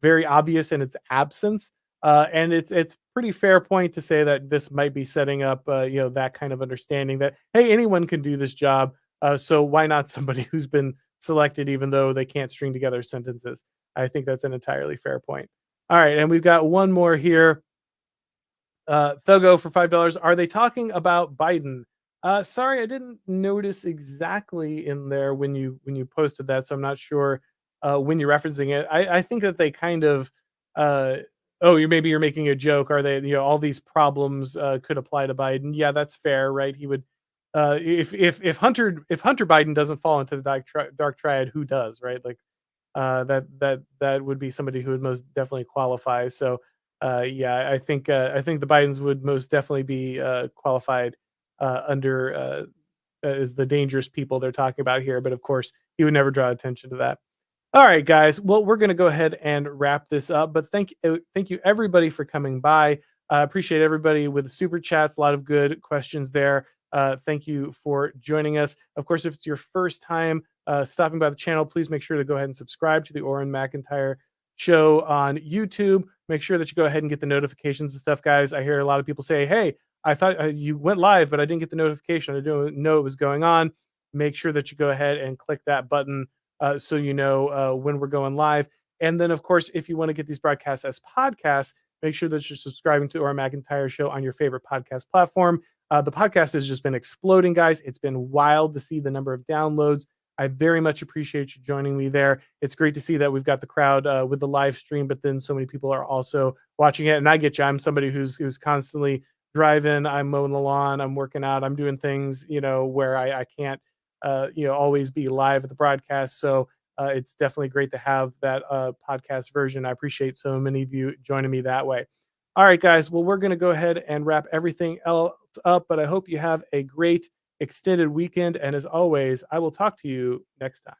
very obvious in its absence. And it's pretty fair point to say that this might be setting up, that kind of understanding that, hey, anyone can do this job. So why not somebody who's been selected, even though they can't string together sentences? I think that's an entirely fair point. All right, and we've got one more here. Thuggo for $5. Are they talking about Biden? Sorry, I didn't notice exactly in there when you posted that, so I'm not sure when you're referencing it. I think that they kind of uh, oh, you're making a joke. Are they, all these problems could apply to Biden? Yeah, that's fair, right? He would if Hunter Biden doesn't fall into the dark triad, who does, right? Like that would be somebody who would most definitely qualify. So, yeah, I think the Bidens would most definitely be qualified under as the dangerous people they're talking about here. But of course, he would never draw attention to that. All right, guys. Well, we're going to go ahead and wrap this up. But thank you everybody for coming by. Appreciate everybody with the super chats. A lot of good questions there. Thank you for joining us. Of course, if it's your first time stopping by the channel, please make sure to go ahead and subscribe to the Auron MacIntyre show on YouTube. Make sure that you go ahead and get the notifications and stuff, guys. I hear a lot of people say, "Hey, I thought you went live, but I didn't get the notification. I didn't know it was going on." Make sure that you go ahead and click that button so you know when we're going live. And then, of course, if you want to get these broadcasts as podcasts, make sure that you're subscribing to our MacIntyre show on your favorite podcast platform. The podcast has just been exploding, guys. It's been wild to see the number of downloads. I very much appreciate you joining me there. It's great to see that we've got the crowd with the live stream, but then so many people are also watching it. And I get you. I'm somebody who's constantly driving. I'm mowing the lawn. I'm working out. I'm doing things, where I can't, always be live at the broadcast. So it's definitely great to have that podcast version. I appreciate so many of you joining me that way. All right, guys. Well, we're going to go ahead and wrap everything else up, but I hope you have a great extended weekend. And as always, I will talk to you next time.